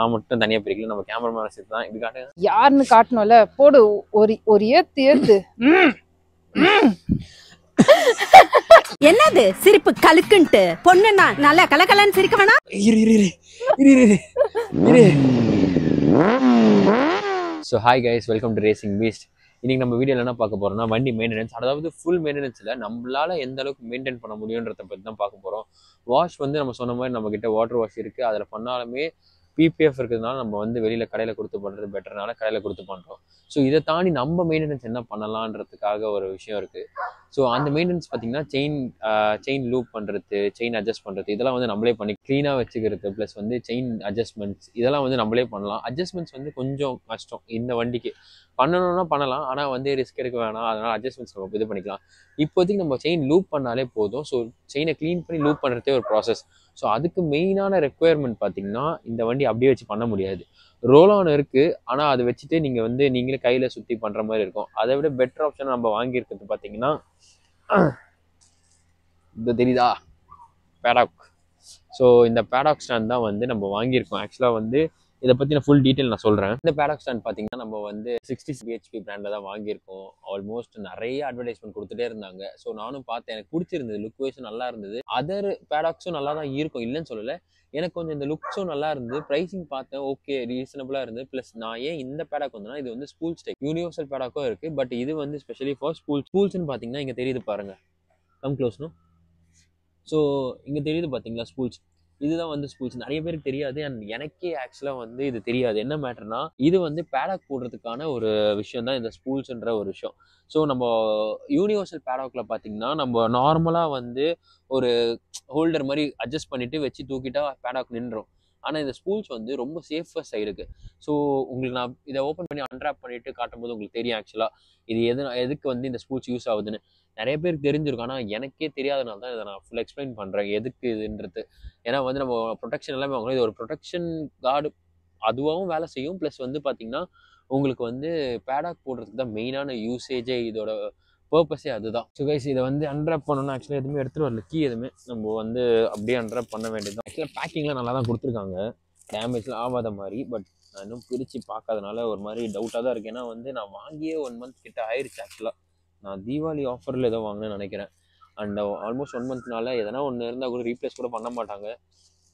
நான் மட்டும் தனியா பிரிக்கல, நம்ம கேமராமேன் சேர்த்து தான் இப்படி காட்டுங்க. யாருன்னு காட்டணும்ல, போடு ஒரு ஏத்து. என்னது சிரிப்பு கலுக்குன்ட்டு? பொண்ணுன்னா நல்லா கலகலன்னு சிரிக்க வேணா? So hi guys, welcome to Racing Beast. இன்னைக்கு நம்ம வீடியோவில் என்ன பார்க்க போறோம்னா வண்டி மெயின்டெனன்ஸ், அதாவது ஃபுல் மெயின்டெனன்ஸில் நம்மளால எந்த அளவுக்கு மெயின்டைன் பண்ண முடியுன்றத பற்றி தான் பார்க்க போகிறோம். வாஷ் வந்து நம்ம சொன்ன மாதிரி நம்ம கிட்ட வாட்டர் வாஷ் இருக்குது, அதில் பண்ணாலுமே பிபிஎஃப் இருக்கிறதுனால நம்ம வந்து வெளியில் கடையில் கொடுத்து பண்ணுறது பெட்டர்னால கடையில் கொடுத்து பண்ணுறோம். ஸோ இதை தாண்டி நம்ம மெயின்டெனன்ஸ் என்ன பண்ணலான்றதுக்காக ஒரு விஷயம் இருக்குது. ஸோ அந்த மெயின்டெனன்ஸ் பார்த்தீங்கன்னா செயின் லூப் பண்ணுறது, செயின் அட்ஜஸ்ட் பண்ணுறது, இதெல்லாம் வந்து நம்மளே பண்ணி க்ளீனாக வச்சுக்கிறது, ப்ளஸ் வந்து செயின் அட்ஜஸ்ட்மெண்ட்ஸ் இதெல்லாம் வந்து நம்மளே பண்ணலாம். அட்ஜஸ்ட்மெண்ட்ஸ் வந்து கொஞ்சம் கஷ்டம் இந்த வண்டிக்கு, பண்ணணும்னா பண்ணலாம், ஆனால் வந்து ரிஸ்க் எடுக்க வேணாம், அதனால் அட்ஜஸ்ட்மெண்ட்ஸ் நம்ம இது பண்ணிக்கலாம். இப்போதைக்கு நம்ம செயின் லூப் பண்ணாலே போதும். ஸோ செயினை க்ளீன் பண்ணி லூப் பண்ணுறதே ஒரு ப்ராசஸ். ஸோ அதுக்கு மெயினான ரெக்குயர்மெண்ட் பார்த்தீங்கன்னா இந்த வண்டி அப்படியே வச்சு பண்ண முடியாது. ரோல் ஆன் இருக்குது, ஆனால் அதை வச்சுட்டு நீங்கள் வந்து நீங்களே கையில் சுற்றி பண்ணுற மாதிரி இருக்கும். அதை விட பெட்டர் ஆப்ஷன் நம்ம வாங்கியிருக்கிறது பார்த்தீங்கன்னா இது தெரியுதா, பேடாக். ஸோ இந்த பேடாக் ஸ்டாண்ட் தான் வந்து நம்ம வாங்கியிருக்கோம். ஆக்சுவலாக வந்து இதை பற்றின ஃபுல் டீட்டெயில் நான் சொல்கிறேன். இந்த பேடாக் ஸ்டாண்ட் பார்த்தீங்கன்னா நம்ம வந்து 60 bhp பிராண்டில் தான் வாங்கியிருக்கோம். ஆல்மோஸ்ட் நிறைய அட்வர்டைஸ்மெண்ட் கொடுத்துட்டே இருந்தாங்க. ஸோ நானும் பார்த்தேன், எனக்கு பிடிச்சிருந்தது, லுக் வைஸும் நல்லா இருந்தது. அதர் பேடாக்ஸும் நல்லா தான் இருக்கும், இல்லைன்னு சொல்லலை. எனக்கு கொஞ்சம் இந்த லுக்ஸும் நல்லா இருந்தது. ப்ரைஸிங் பார்த்தேன், ஓகே ரீசனபிளாக இருந்தது. ப்ளஸ் நான் ஏன் இந்த பேடாக் வந்தேன்னா, இது வந்து ஸ்பூல்ஸ் டைப் யூனிவர்சல் பேடாக்கும் இருக்குது, பட் இது வந்து ஸ்பெஷலி ஃபார் ஸ்பூல்ஸ்ன்னு பார்த்தீங்கன்னா இங்கே தெரியுது பாருங்கள், கம் க்ளோஸ்னும். ஸோ இங்கே தெரியுது பார்த்தீங்களா ஸ்பூல்ஸ், இதுதான் வந்து ஸ்பூல்ஸ். நிறைய பேருக்கு தெரியாது, அண்ட் எனக்கே ஆக்சுவலாக வந்து இது தெரியாது. என்ன மேட்டர்னா, இது வந்து பேடாக் போடுறதுக்கான ஒரு விஷயம் தான் இந்த ஸ்பூல்ஸ்ன்ற ஒரு விஷயம். ஸோ நம்ம யூனிவர்சல் பேடாக்கில் பார்த்தீங்கன்னா நம்ம நார்மலாக வந்து ஒரு ஹோல்டர் மாதிரி அட்ஜஸ்ட் பண்ணிவிட்டு வச்சு தூக்கிட்டா பேடாக் நின்றோம். ஆனால் இந்த ஸ்பூல்ஸ் வந்து ரொம்ப சேஃபர் சைடுக்கு. ஸோ உங்களுக்கு நான் இதை ஓப்பன் பண்ணி அன்ராப் பண்ணிட்டு காட்டும்போது உங்களுக்கு தெரியும் ஆக்சுவலாக இது எதுக்கு வந்து இந்த ஸ்பூல்ஸ் யூஸ் ஆகுதுன்னு. நிறைய பேருக்கு தெரிஞ்சிருக்கும், ஆனால் எனக்கே தெரியாதனால தான் இதை நான் ஃபுல் எக்ஸ்பிளைன் பண்ணுறேன் எதுக்கு இதுன்றது. ஏன்னா வந்து நம்ம ப்ரொடெக்ஷன் எல்லாமே வாங்கணும். இது ஒரு ப்ரொடெக்ஷன் கார்டு, அதுவாகவும் வேலை செய்யும். ப்ளஸ் வந்து பார்த்தீங்கன்னா உங்களுக்கு வந்து பேடாக் போடுறதுக்கு தான் மெயினான யூசேஜே, இதோட பர்பஸே அதுதான். ஸோ கைஸ், இதை வந்து அன்ராப் பண்ணணும்னா ஆக்சுவலாக எதுவுமே எடுத்துகிட்டு வரல, கீ எதுவுமே, நம்ம வந்து அப்படியே அன்ராப் பண்ண வேண்டியது தான். ஆக்சுவலாக பேக்கிங்லாம் நல்லா தான் கொடுத்துருக்காங்க, டேமேஜ்லாம் ஆகாத மாதிரி. பட் நான் இன்னும் பிரித்து பார்க்காதனால ஒரு மாதிரி டவுட்டாக தான் இருக்குது. ஏன்னா வந்து நான் வாங்கியே 1 month கிட்ட ஆயிடுச்சு. ஆக்சுவலாக நான் தீபாவளி ஆஃபரில் ஏதோ வாங்கினேன்னு நினைக்கிறேன். அண்ட் ஆல்மோஸ்ட் 1 monthனால எதனா ஒன்று இருந்தால் கூட ரீப்ளேஸ் கூட பண்ண மாட்டாங்க.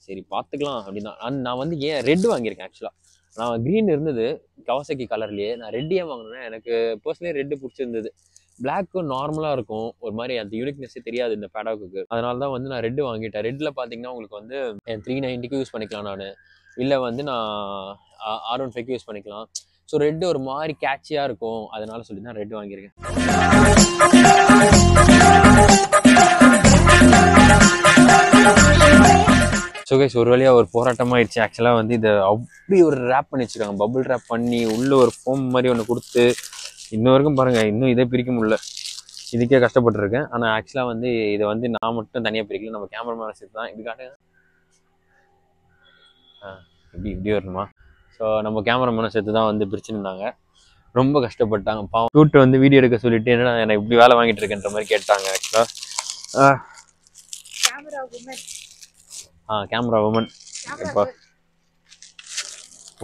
சரி பார்த்துக்கலாம் அப்படின்னா. அண்ட் நான் வந்து ஏன் ரெட் வாங்கியிருக்கேன். ஆக்சுவலாக நான் க்ரீன் இருந்தது கவாசாக்கி கலர்லேயே, நான் ரெட் ஏன் வாங்கினேன்னா எனக்கு பர்சனலி ரெட்டு பிடிச்சிருந்தது. பிளாக்கு நார்மலாக இருக்கும், ஒரு மாதிரி அந்த யூனிக்னஸே தெரியாது இந்த பேடாக்கு. அதனால தான் வந்து நான் ரெட்டு வாங்கிட்டேன். ரெட்டில் பார்த்தீங்கன்னா உங்களுக்கு வந்து 390க்கு யூஸ் பண்ணிக்கலாம், நான் இல்லை வந்து நான் R15க்கு யூஸ் பண்ணிக்கலாம். ஸோ ரெட்டு ஒரு மாதிரி கேட்சியாக இருக்கும், அதனால சொல்லி தான் ரெட்டு வாங்கியிருக்கேன். ஸோ கைஸ், ஒரு வழியாக ஒரு போராட்டமாகிடுச்சு. ஆக்சுவலாக வந்து இதை அப்படி ஒரு ரேப் பண்ணி வச்சுருக்காங்க, பபுள் ரேப் பண்ணி உள்ளே ஒரு ஃபோம் மாதிரி ஒன்று கொடுத்து. இன்ன வரைக்கும் பாருங்கள், இன்னும் இதே பிரிக்க முடியல, இதுக்கே கஷ்டப்பட்டுருக்கேன். ஆனால் ஆக்சுவலாக வந்து இதை வந்து நான் மட்டும் தனியாக பிரிக்கல, நம்ம கேமராமேன் சேர்த்து தான் இப்படி காட்டுங்க. இப்படி வரணுமா? ஸோ நம்ம கேமராமேனை சேர்த்து தான் வந்து பிரிச்சுருந்தாங்க. ரொம்ப கஷ்டப்பட்டாங்க பாவம். கூட்டு வந்து வீடியோ எடுக்க சொல்லிட்டு என்னடா எனக்கு இப்படி வேலை வாங்கிட்டு இருக்கேன்ற மாதிரி கேட்டாங்க. ஆக்சுவலாக கேமரா உமன், இப்போ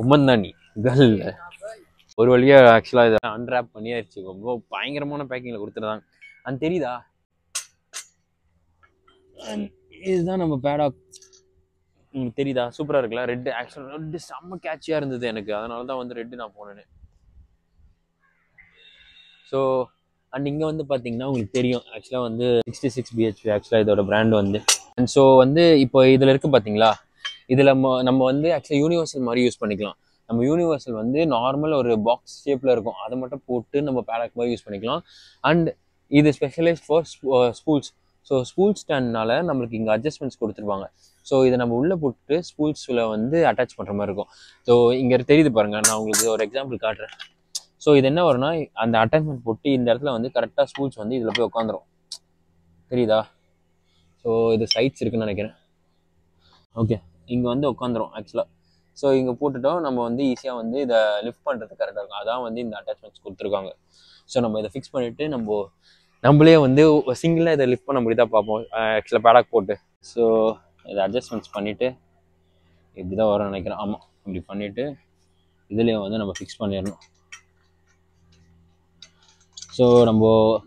உமன் தான், நீ கேர்ள். ஒரு வழியாக ஆக்சுவலாக இதை அன்ராப் பண்ணியாச்சு. ரொம்ப பயங்கரமான பேக்கிங்கில் கொடுத்துருந்தாங்க. அது தெரியுதா, இதுதான் நம்ம பேடாக். உங்களுக்கு தெரியுதா, சூப்பராக இருக்குல்ல ரெட்டு. ஆக்சுவலாக ரெட்டு செம்ம கேட்சியாக இருந்தது எனக்கு, அதனால தான் வந்து ரெட்டு நான் போனேன்னு. ஸோ அண்ட் இங்கே வந்து பார்த்தீங்கன்னா உங்களுக்கு தெரியும் ஆக்சுவலாக வந்து 66 bhp ஆக்சுவலாக இதோட பிராண்ட் வந்து. அண்ட் ஸோ வந்து இப்போ இதில் இருக்குது பார்த்தீங்களா, இதில் நம்ம வந்து ஆக்சுவலாக யூனிவர்சல் மாதிரி யூஸ் பண்ணிக்கலாம். நம்ம யூனிவர்சல் வந்து நார்மல் ஒரு பாக்ஸ் ஷேப்பில் இருக்கும், அதை மட்டும் போட்டு நம்ம பேடாக் மாதிரி யூஸ் பண்ணிக்கலாம். அண்ட் இது specialised for spools. So spool ஸ்டாண்ட்னால நம்மளுக்கு இங்கே அட்ஜஸ்ட்மெண்ட்ஸ் கொடுத்துருப்பாங்க. ஸோ இதை நம்ம உள்ளே போட்டு ஸ்பூல்ஸில் வந்து அட்டாச் பண்ணுற மாதிரி இருக்கும். ஸோ இங்கே தெரியுது பாருங்கள், நான் உங்களுக்கு ஒரு எக்ஸாம்பிள் காட்டுறேன். ஸோ இது என்ன வரும்னா, அந்த அட்டாச்மெண்ட் போட்டு இந்த இடத்துல வந்து கரெக்டாக ஸ்பூல்ஸ் வந்து இதில் போய் உட்காந்துரும், தெரியுதா? ஸோ இது சைட்ஸ் இருக்குன்னு நினைக்கிறேன். ஓகே, இங்கே வந்து உட்காந்துரும் ஆக்சுவலாக. ஸோ இங்கே போட்டுட்டோம், நம்ம வந்து ஈஸியாக வந்து இதை லிஃப்ட் பண்ணுறதுக்கு கரெக்டாக இருக்கும். அதான் வந்து இந்த அட்டாச்மெண்ட்ஸ் கொடுத்துருக்காங்க. ஸோ நம்ம இதை ஃபிக்ஸ் பண்ணிவிட்டு நம்மளே வந்து சிங்கிளாக இதை லிஃப்ட் பண்ண முடியுதா பார்ப்போம் ஆக்சுவலாக பேடாக் போட்டு. ஸோ இதை அட்ஜஸ்ட்மெண்ட்ஸ் பண்ணிவிட்டு இப்படி தான் வரும்னு நினைக்கிறேன். ஆமாம், இப்படி பண்ணிவிட்டு இதுலேயும் வந்து நம்ம ஃபிக்ஸ் பண்ணிடணும். ஸோ நம்ம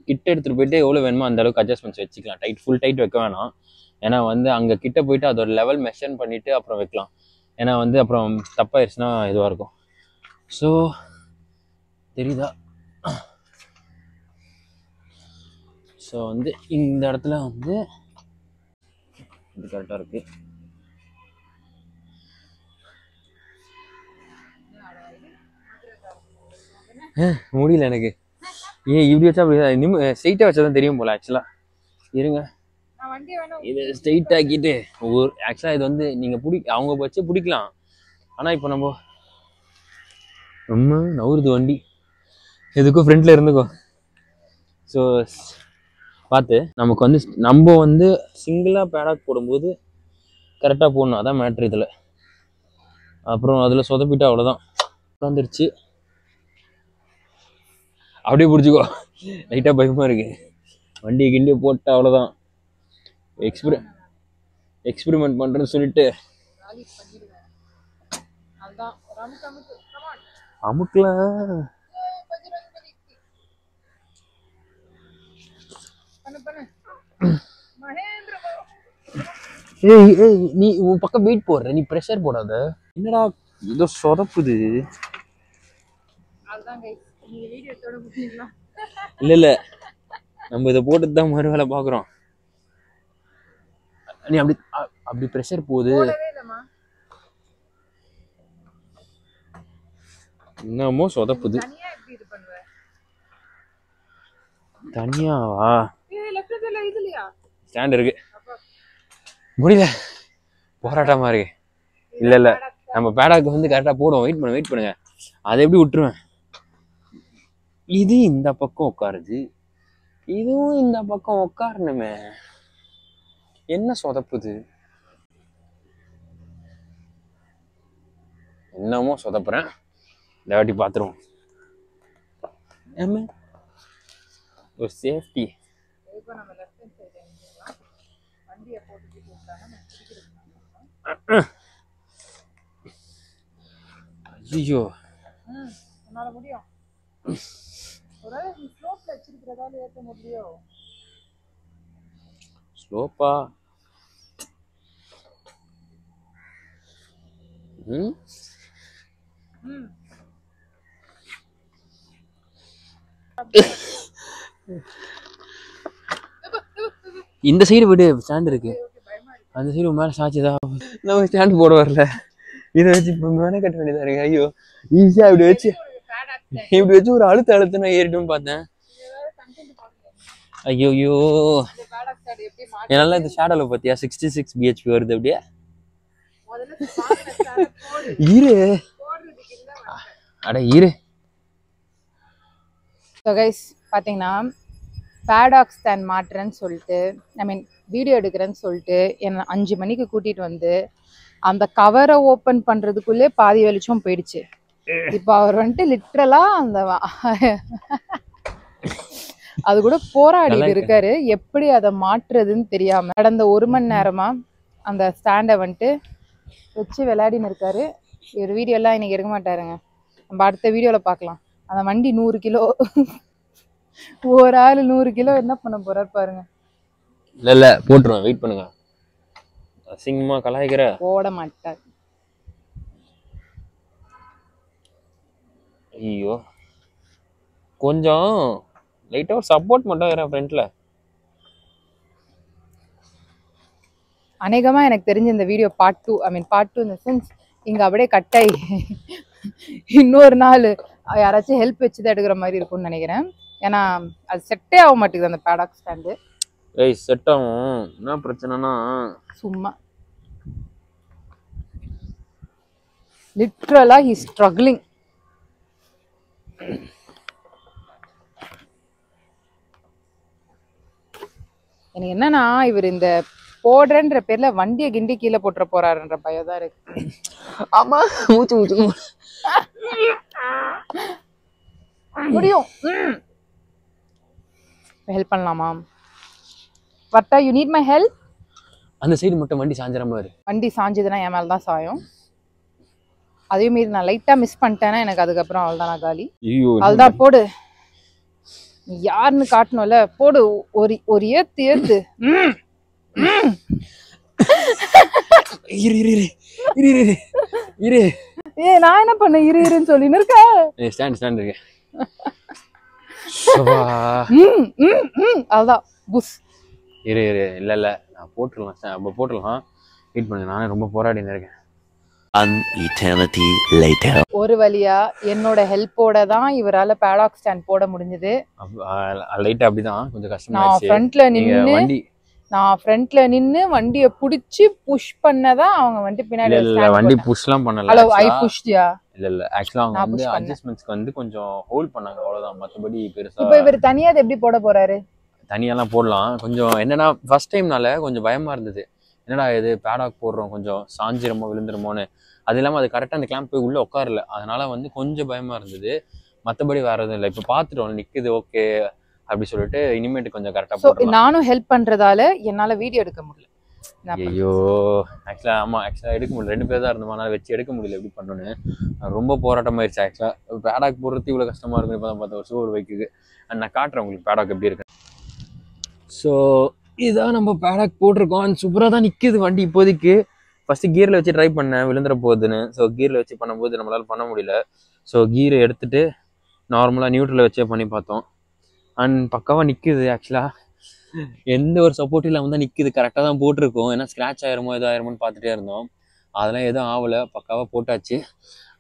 கிட்ட எடுத்துகிட்டு போயிட்டு எவ்வளோ வேணுமோ அந்த அளவுக்கு அட்ஜஸ்ட்மெண்ட்ஸ் வச்சுக்கலாம். ஃபுல் டைட் வைக்க வேணாம். ஏன்னா வந்து அங்கே கிட்ட போயிட்டு அதோட லெவல் மெஷர் பண்ணிவிட்டு அப்புறம் வைக்கலாம். ஏன்னா வந்து அப்புறம் தப்பாயிருச்சுன்னா இதுவாக இருக்கும். ஸோ தெரியுதா? ஸோ வந்து இந்த இடத்துல வந்து இது கரெக்டாக இருக்குது. முடியல எனக்கு. இப்படி வச்சா அப்படி ஸ்ட்ரெயிட்டாக வச்சா தான் தெரியும் போல. ஆக்சுவலாக இருங்க, இது ஸ்ட்ரெயிட் ஆக்கிட்டு ஆக்சுவலாக இது வந்து நீங்கள் அவங்க வச்சு பிடிக்கலாம். ஆனால் இப்போ நம்ம ரொம்ப நவுறுது வண்டி, எதுக்கும் ஃப்ரண்ட்டில் இருந்துக்கோ. ஸோ பார்த்து நமக்கு வந்து நம்ம வந்து சிங்கிளாக பேடாக் போடும்போது கரெக்டாக போடணும். அதான் மேட்ரு இதில். அப்புறம் அதில் சொதப்பிட்டா அவ்வளோதான், வந்துருச்சு. அப்படியே பிடிச்சிக்கோ. லைட்டாக பயமாக இருக்கு. வண்டியை கிண்டியை போட்டு அவ்வளோதான். எக்ஸ்பெரிமெண்ட் பண்ணுறேன்னு சொல்லிட்டு அமுக்கலாம். ஏய் நீ உன் பக்கம் வெயிட் போடுற, நீ ப்ரெஷர் போடாத. என்னடா ஏதோ சொதப்புது. இல்லை நம்ம இதை போட்டு தான் மறு வேலை பார்க்குறோம். நீ அப்படி ப்ரெஷர் போகுது. என்னமோ சொதப்புது. தனியாவா? ஸ்டாண்ட் இருக்கு, முடியல, போராட்டமா இருக்கு. இல்லை நம்ம பேடாக்கு வந்து கரெக்டாக போடுவோம். வெயிட் பண்ணுங்க. அதை எப்படி விட்டுருவேன்? இது இந்த பக்கம் உட்காருது, இதுவும் இந்த பக்கம் உட்காரணுமே. என்ன சொதப்புது? என்னமோ சொதப்புறேன். இந்த வாட்டி பார்த்துருவோம். ஒரு சேஃப்டி. ஐயோ ஸ்லோப்பா? இந்த சைடு விடு, ஸ்டாண்ட் இருக்கு. அந்த சைடு மேலே சாட்சிதான். நம்ம ஸ்டாண்ட் போட வரல, இதை வச்சு இப்போ மேலே கட்ட வேண்டியதா இருக்கு. ஐயோ ஈஸியா இப்படி வச்சு ஒரு அழுத்து நான் ஏறிட்டும் பார்த்தேன். ஐயோ என்னால இந்த ஷேடோல பார்த்தியா 66 bhp வருது. அப்படியே இரு, அட இரு. ஸோ கைஸ் பார்த்தீங்கன்னா பேடாக் ஸ்டாண்ட் மாட்டுறேன்னு சொல்லிட்டு வீடியோ எடுக்கிறேன்னு சொல்லிட்டு என்னை 5 மணிக்கு கூட்டிகிட்டு வந்து அந்த கவரை ஓப்பன் பண்ணுறதுக்குள்ளே பாதி வெளிச்சம் போயிடுச்சு. இப்போ அவர் வந்துட்டு லிட்ரலாக அந்த அது கூட போராடிட்டு இருக்காரு, எப்படி அதை மாற்றுறதுன்னு தெரியாமல். கடந்த 1 மணி நேரமாக அந்த ஸ்டாண்டை வந்துட்டு வச்சு விளையாடின்னு இருக்காரு. இவர் வீடியோலாம் இன்னைக்கு எடுக்க மாட்டாருங்க, நம்ம அடுத்த வீடியோவில் பார்க்கலாம். அந்த வண்டி 100 கிலோ, ஒரு ஆள் 100 கிலோ என்ன பண்ண போறாரு பாருங்க. இல்ல போட்டுருவேன், வெயிட் பண்ணுங்க. அசிங்கமா கலாய்க்கிற. போட மாட்டார். ஐயோ கொஞ்சம் லைட்டா ஒரு சப்போர்ட் மட்டும் வேற ஃப்ரண்ட்ல. அநேகமா எனக்கு தெரிஞ்ச இந்த வீடியோ பார்ட் 2 இந்த சென்ஸ் இங்க அப்படியே கட்டாயி இன்னொரு நாள் யாராச்சும் ஹெல்ப் வச்சு தான் எடுக்கிற மாதிரி இருக்கும்னு நினைக்கிறேன். ஏன்னா அது செட்டே ஆக மாட்டேங்குது அந்த பேடாக் ஸ்டாண்டு. ஏய் செட் ஆகும். என்ன பிரச்சனைனா சும்மா லிட்ரலா ஹி ஸ்ட்ரகிளிங். எனக்கு என்னன்னா இவர் இந்த போடுறன்ற பேர்ல வண்டியை கிண்டி கீழே போட்டுற போறாருன்ற பயம் தான் இருக்கு. ஆமா மூச்சு முடியும். ஹெல்ப் பண்ணலாமா? Wardha, you need my help? அந்த சைடு மட்டும் வண்டி சாஞ்சிராம இரு. வண்டி சாஞ்சதுன்னா என் மேல தான் சாயும். அதே மாரி நான் லைட்டா மிஸ் பண்ணிட்டேன்னா எனக்கு அதுக்கப்புறம் அவ்வளோதான் நான் காலி. ஐயோ அவ்வளோதான் போடு. நீ யாருன்னு காட்டணும்ல, போடு ஒரு ஏத்து. இரு நான் என்ன பண்ண இருன்னு சொல்லின்னு இருக்கேன். ஸ்டாண்ட் இருக்கு. அதான் புஷ். இரு இல்ல நான் போட்டுடலாம் வெயிட் பண்ணுங்க. நானே ரொம்ப போராடின்னு இருக்கேன். An eternity later. ஒரு வழியா என்னோட ஹெல்ப்போட தான் இவரால பேடாக் ஸ்டாண்ட் போட முடிஞ்சது. லைட்டா அப்படிதான் கொஞ்சம் கஷ்டமா இருந்துச்சு. நான் ஃப்ரண்ட்ல நின்னு வண்டியை புடிச்சு புஷ் பண்ணதான் அவங்க வந்து பின்னாடி வண்டி புஷ்லாம் பண்ணல. ஹலோ ஐ புஷ்டியா? இல்ல ஆக்சுவலா அவங்க வந்து அட்ஜஸ்ட்மென்ட்ஸ்க்கு வந்து கொஞ்சம் ஹோல்ட் பண்ணாங்க அவ்வளவுதான். மத்தபடி பெருசா இப்போ இவர் தனியா எப்படி போட போறாரு? தனியாலாம் போடலாம். கொஞ்சம் என்னன்னா ஃபர்ஸ்ட் டைம்னால கொஞ்சம் பயமா இருந்தது. என்னடா இது பேடாக் போடுறோம் கொஞ்சம் சாஞ்சிரமோ விழுந்துருமோன்னு. அது இல்லாம அது கரெக்டா அந்த கிளாம்ப் போய் உள்ள உட்காரல. அதனால வந்து கொஞ்சம் பயமா இருந்தது. மத்தபடி வேற எதுவும் இல்லை. இப்ப பாத்துட்டோம் நிக்குது ஓகே அப்படி சொல்லிட்டு இனிமேட்டு கொஞ்சம் கரெக்டா போடலாம். நானும் ஹெல்ப் பண்றதால என்னால வீடியோ எடுக்க முடியல. ஐயோ ஆக்சுவலா எடுக்க முடியல. 2 பேர் தான் இருந்தோம். அதனால வச்சு எடுக்க முடியல. எப்படி பண்ணணும்னு ரொம்ப போராட்டம் ஆயிடுச்சு. ஆக்சுவலா பேடாக் போடுறது இவ்வளவு கஷ்டமா இருக்கும். இப்பதான் பார்த்தா ஒரு சோறு வைக்குது. நான் காட்டுறேன் உங்களுக்கு பேடாக் எப்படி இருக்கு. ஸோ இதான் நம்ம பேடாக் போட்டிருக்கோம். சூப்பராக தான் நிற்கிது வண்டி இப்போதைக்கு. ஃபஸ்ட்டு கியரில் வச்சு ட்ரை பண்ணேன் விழுந்துற போகுதுன்னு. ஸோ கியரில் வச்சு பண்ணும்போது நம்மளால் பண்ண முடியல. ஸோ கீரை எடுத்துகிட்டு நார்மலாக நியூட்ரலில் வச்சே பண்ணி பார்த்தோம். அண்ட் பக்காவாக நிற்கிது. ஆக்சுவலாக எந்த ஒரு சப்போர்ட் இல்லாமல் தான் நிற்கிது. கரெக்டாக தான் போட்டிருக்கோம். ஏன்னா ஸ்க்ராட்ச் ஆயிருமோ எதோ ஆயிருமோன்னு பார்த்துட்டே இருந்தோம். அதெல்லாம் எதுவும் ஆகலை. பக்காவாக போட்டாச்சு.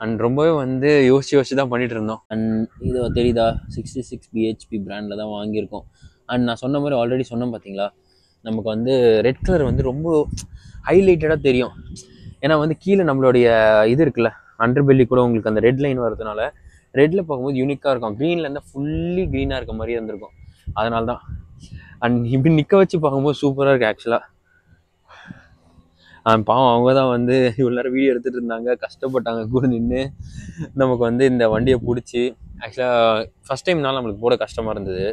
அண்ட் ரொம்பவே வந்து யோசிச்சு தான் பண்ணிகிட்டு இருந்தோம். அண்ட் இது தெரியுதா 66 BHP பிராண்டில் தான் வாங்கியிருக்கோம். அண்ட் நான் சொன்ன மாதிரி ஆல்ரெடி சொன்னேன் பார்த்தீங்களா, நமக்கு வந்து ரெட் கலர் வந்து ரொம்ப ஹைலைட்டடாக தெரியும். ஏன்னா வந்து கீழே நம்மளுடைய இது இருக்குல்ல அண்டர் பெல்லி கூட உங்களுக்கு அந்த ரெட் லைன் வரதுனால ரெட்டில் பார்க்கும்போது யூனிக்காக இருக்கும். க்ரீனில் இருந்தால் ஃபுல்லி க்ரீனாக இருக்க மாதிரி இருந்திருக்கும். அதனால தான். அண்ட் இப்படி நிற்க வச்சு பார்க்கும்போது சூப்பராக இருக்குது ஆக்சுவலாக. பாவம் அவங்க தான் வந்து இவ்வளோ நேரம் வீடியோ எடுத்துகிட்டு இருந்தாங்க. கஷ்டப்பட்டாங்க கூட நின்று நமக்கு வந்து இந்த வண்டியை பிடிச்சி. ஆக்சுவலாக ஃபஸ்ட் டைம்னால நம்மளுக்கு போட கஷ்டமாக இருந்தது.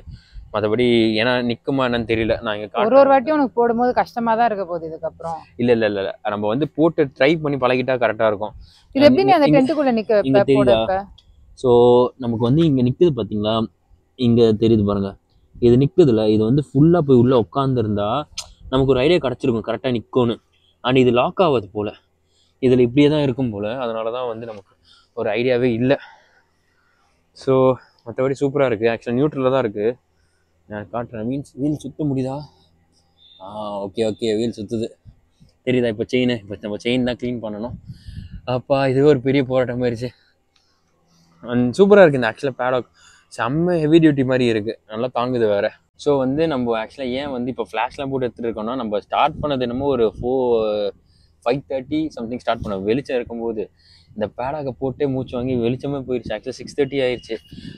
மற்றபடி ஏன்னா நிற்குமா என்னன்னு தெரியல. நான் இங்கே ஒரு வாட்டியும் உனக்கு போடும்போது கஷ்டமாக தான் இருக்க போகுது இதுக்கப்புறம். இல்லை நம்ம வந்து போட்டு ட்ரை பண்ணி பழகிட்டா கரெக்டாக இருக்கும். இது எப்படி நீ அந்த டென்ட்டுக்குள்ளே நிற்க தெரியுதா? ஸோ நமக்கு வந்து இங்கே நிற்குது பார்த்தீங்களா, இங்கே தெரியுது பாருங்கள். இது நிற்குதுல, இது வந்து ஃபுல்லாக போய் உள்ளே உட்காந்துருந்தா நமக்கு ஒரு ஐடியா கிடச்சிருக்கும் கரெக்டாக நிற்கும்னு. அண்ட் இது லாக் ஆகாது போல், இதில் இப்படியே தான் இருக்கும் போல். அதனால தான் வந்து நமக்கு ஒரு ஐடியாவே இல்லை. ஸோ மற்றபடி சூப்பராக இருக்குது. ஆக்சுவலாக நியூட்ரலில் தான் இருக்குது. நான் காட்டுறேன். வீல் சுற்ற முடியுதா? ஓகே வீல் சுற்றுது தெரியுதா? இப்போ நம்ம செயின் தான் க்ளீன் பண்ணணும். அப்பா இதுவே ஒரு பெரிய போராட்டம் ஆயிடுச்சு. அண்ட் சூப்பராக இருக்குது இந்த ஆக்சுவலாக பேடாக். செம்ம ஹெவி டியூட்டி மாதிரி இருக்குது. நல்லா தாங்குது வேறு. ஸோ வந்து நம்ம ஆக்சுவலாக ஏன் வந்து இப்போ ஃப்ளாஷ்லாம் போட்டு எடுத்துகிட்டு இருக்கோம்னா, நம்ம ஸ்டார்ட் பண்ணது என்னமோ ஒரு 5:30 சம்திங் ஸ்டார்ட் பண்ணோம். வெளிச்சம் இருக்கும்போது இந்த பேடாக்கை போட்டே மூச்சு வாங்கி வெளிச்சமே போயிடுச்சு. ஆக்சுவலாக 6:30 ஆயிடுச்சு.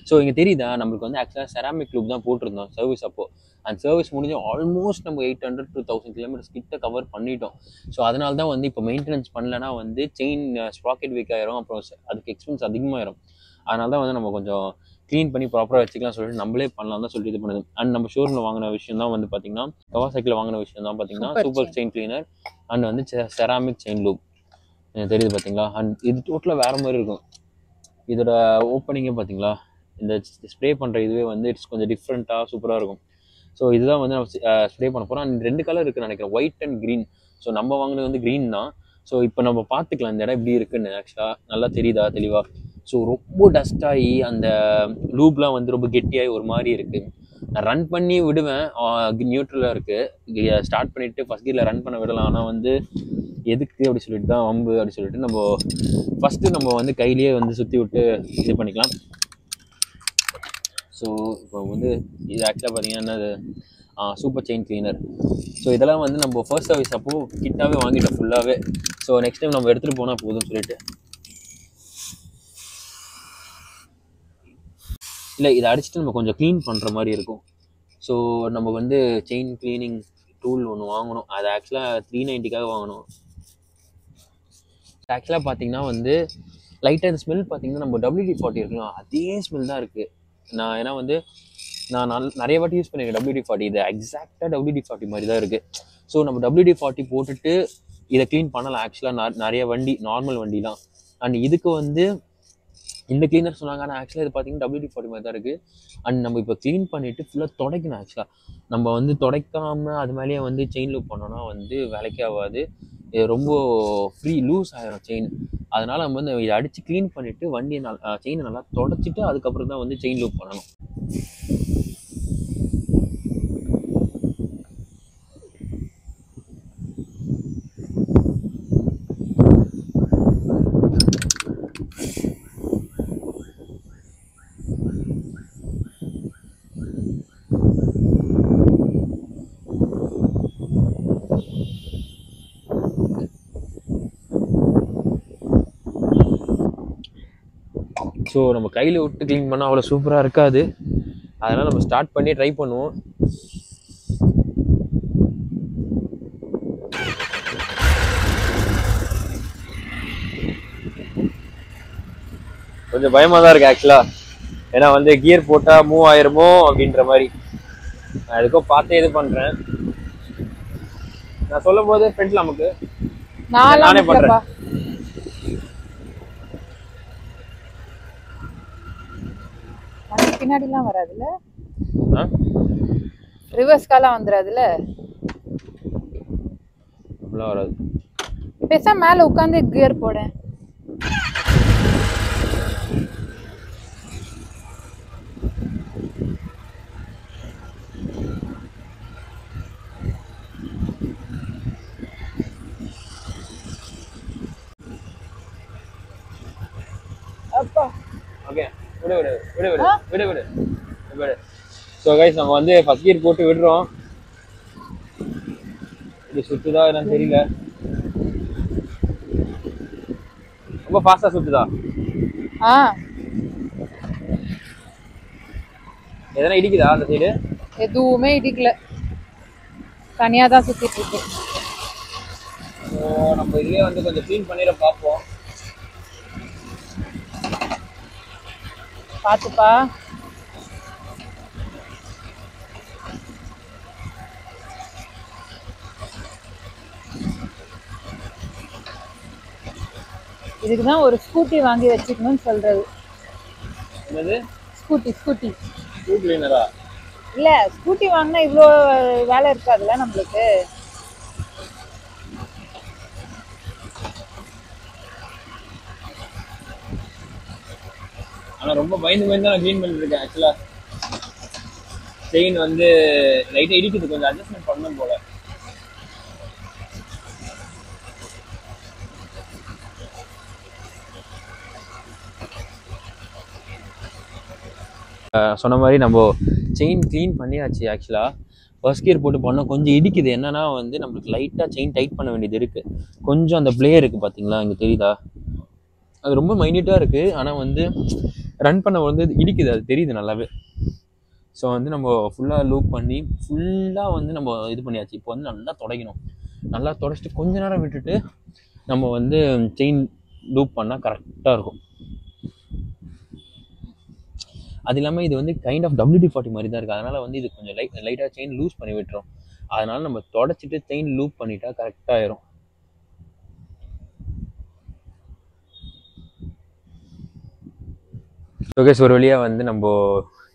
ஸோ இங்கே தெரியுதா நம்மளுக்கு வந்து ஆக்சுவலாக செராமிக் லூப் தான் போட்டிருந்தோம் சர்வீஸ் அப்போது. அந்த சர்வீஸ் முடிஞ்சு ஆல்மோஸ்ட் நம்ம 800 to 1000 கிலோமீட்டர்ஸ் கிட்ட கவர் பண்ணிட்டோம். ஸோ அதனால தான் வந்து இப்போ மெயின்டெனன்ஸ் பண்ணலன்னா வந்து செயின் ஸ்ப்ராக்கெட் வீக் ஆயிரும். அப்புறம் அதுக்கு எக்ஸ்பென்ஸ் அதிகமாகிடும். அதனால தான் வந்து நம்ம கொஞ்சம் க்ளீன் பண்ணி ப்ராப்பராக வச்சுக்கலாம் சொல்லிட்டு நம்மளே பண்ணலாம் தான் சொல்லிட்டு இது பண்ணுது. அண்ட் நம்ம ஷோரூமில் வாங்கின விஷயம் தான் வந்து பார்த்தீங்கன்னா, கவாசாக்கியில் வாங்கின விஷயம் தான் பார்த்தீங்கன்னா சூப்பர் செயின் கிளீனர் அண்ட் வந்து செராமிக் செயின் லூப் தெரியுது பார்த்தீங்களா. அண்ட் இது டோட்டலாக வேறு மாதிரி இருக்கும். இதோட ஓப்பனிங்கே பார்த்தீங்களா, இந்த ஸ்ப்ரே பண்ணுற இதுவே வந்து இட்ஸ் கொஞ்சம் டிஃப்ரெண்ட்டாக சூப்பராக இருக்கும். ஸோ இதுதான் வந்து நம்ம ஸ்ப்ரே பண்ண போகிறோம். அண்ட் 2 கலர் இருக்குன்னு நினைக்கிறேன், ஒயிட் அண்ட் க்ரீன். ஸோ நம்ம வாங்கினது வந்து க்ரீன் தான். ஸோ இப்போ நம்ம பார்த்துக்கலாம் இந்த இடம் எப்படி இருக்குன்னு. ஆக்சுவலாக நல்லா தெரியுதா தெளிவாக? ஸோ ரொம்ப டஸ்டாகி அந்த லூப்லாம் வந்து ரொம்ப கெட்டியாகி ஒரு மாதிரி இருக்குது. நான் ரன் பண்ணி விடுவேன், நியூட்ரலாக இருக்குது. ஸ்டார்ட் பண்ணிவிட்டு ஃபஸ்ட் கியரில் ரன் பண்ண விடலாம். ஆனால் வந்து எதுக்கு அப்படி சொல்லிட்டு தான் வம்பு அப்படி சொல்லிட்டு நம்ம ஃபஸ்ட்டு நம்ம வந்து கையிலேயே வந்து சுற்றி விட்டு இது பண்ணிக்கலாம். ஸோ இப்போ வந்து இது ஆக்சுவலாக பார்த்தீங்கன்னா என்னது சூப்பர் செயின் கிளீனர். ஸோ இதெல்லாம் வந்து நம்ம ஃபர்ஸ்ட் சர்வீஸ் அப்போது கிட்டாகவே வாங்கிட்டோம் ஃபுல்லாகவே. ஸோ நெக்ஸ்ட் டைம் நம்ம எடுத்துகிட்டு போனால் போதும்னு சொல்லிட்டு. இல்லை இதை அடிச்சுட்டு நம்ம கொஞ்சம் க்ளீன் பண்ணுற மாதிரி இருக்கும். ஸோ நம்ம வந்து செயின் க்ளீனிங் டூல் ஒன்று வாங்கணும். அது ஆக்சுவலாக 390க்காக வாங்கணும். ஆக்சுவலாக பார்த்தீங்கன்னா வந்து லைட்டாக இந்த ஸ்மெல் பார்த்தீங்கன்னா நம்ம WD-40 இருக்கலாம் அதே ஸ்மெல் தான் இருக்குது. ஏன்னா வந்து நான் நிறைய வாட்டி யூஸ் பண்ணியிருக்கேன் WD-40. இது எக்ஸாக்டாக WD-40 மாதிரி தான் இருக்குது. ஸோ நம்ம WD-40 போட்டுட்டு இதை க்ளீன் பண்ணலாம். ஆக்சுவலாக நிறைய வண்டி நார்மல் வண்டிலாம் அண்ட் இதுக்கு வந்து இந்த கிளீனர் சொன்னாங்க. ஆனால் ஆக்சுவலாக இது பார்த்தீங்கன்னா WD-40 மாதிரி தான் இருக்குது. அண்ட் நம்ம இப்போ க்ளீன் பண்ணிவிட்டு ஃபுல்லாக துடைக்கணும். ஆக்சுவலாக நம்ம வந்து துடைக்காமல் அது மேலேயே வந்து செயின் லூப் பண்ணோன்னா வந்து வேலைக்கே ஆகாது. இது ரொம்ப லூஸ் ஆகிடும் செயின். அதனால் நம்ம வந்து இதை அடித்து க்ளீன் பண்ணிவிட்டு வண்டியை செயினை நல்லா துடைச்சிட்டு அதுக்கப்புறம் தான் வந்து செயின் லூப் பண்ணணும். ஸோ நம்ம கையில் விட்டு க்ளீன் பண்ணால் அவ்வளோ சூப்பராக இருக்காது. அதனால் நம்ம ஸ்டார்ட் பண்ணி ட்ரை பண்ணுவோம். கொஞ்சம் பயமாக தான் இருக்குது ஆக்சுவலாக. ஏன்னா வந்து கியர் போட்டால் மூவ் ஆயிருமோ அப்படின்ற மாதிரி நான் எதுக்கோ பார்த்தே இது பண்ணுறேன். நான் சொல்லும் போது ஃப்ரெண்ட்ல நமக்கு நானே பண்ணுறேன். பின்னாடிலாம் வராதுல்ல, ரிவர்ஸ் காலாம் வந்துடாதுல்ல, அப்படிலாம் வராது. பேசாம மேல உட்காந்து கியர் போட. அப்பா ஓகே விடு விடு விடு விடு விடு விடு விடு. ஸோ கைஸ் நம்ம வந்து ஃபர்ஸ்ட் கியர் போட்டு விடுறோம். இது சுற்றுதா என்னன்னு தெரியல. ரொம்ப ஃபாஸ்ட்டாக சுற்றுதா? எதனா இடிக்குதா அந்த சைடு? எதுவுமே இடிக்கல, தனியா தான் சுத்திட்டு இருக்கு. நம்ம இதுலயே வந்து கொஞ்சம் க்ளீன் பண்ணிட பார்ப்போம். பாத்துப்பா. இதுக்குதான் ஒரு ஸ்கூட்டி வாங்கி வச்சுக்கணும்னு சொல்றது. என்னது ஸ்கூட்டி? Scooty Scoot கிளீனரா? இல்ல, ஸ்கூட்டி வாங்கினா இவ்வளோ வேலை இருக்காதுல்ல நம்மளுக்கு. ஆனால் ரொம்ப பயந்து தான் நான் க்ளீன் பண்ணிட்டு இருக்கேன். ஆக்சுவலாக செயின் வந்து லைட்டாக இடிக்குது, கொஞ்சம் அட்ஜஸ்ட்மெண்ட் பண்ணணும் போல. சொன்ன மாதிரி நம்ம செயின் க்ளீன் பண்ணியாச்சு. ஆக்சுவலாக ஃபர்ஸ்ட் கியர் போட்டு பண்ணோம், கொஞ்சம் இடிக்குது. என்னன்னா வந்து நம்மளுக்கு லைட்டாக செயின் டைட் பண்ண வேண்டியது இருக்குது. கொஞ்சம் அந்த ப்ளே இருக்குது பார்த்தீங்களா, இங்கே தெரியுதா? அது ரொம்ப மைன்யூட்டாக இருக்குது, ஆனால் வந்து ரன் பண்ண வந்து இடிக்குது, அது தெரியுது நல்லாவே. ஸோ வந்து நம்ம ஃபுல்லாக லூப் பண்ணி ஃபுல்லாக வந்து நம்ம இது பண்ணியாச்சு. இப்போ வந்து நல்லா துடைக்கணும். நல்லா துடைச்சிட்டு கொஞ்ச நேரம் விட்டுட்டு நம்ம வந்து செயின் லூப் பண்ணால் கரெக்டாக இருக்கும். அது இல்லாமல் இது வந்து கைண்ட் ஆஃப் WD-40 மாதிரி தான் இருக்குது. அதனால் வந்து இது கொஞ்சம் லைட்டாக செயின் லூஸ் பண்ணி விட்டுரும். அதனால் நம்ம தொடச்சிட்டு செயின் லூப் பண்ணிட்டா கரெக்டாகிடும். ஓகே, ஒரு வழியாக வந்து நம்ம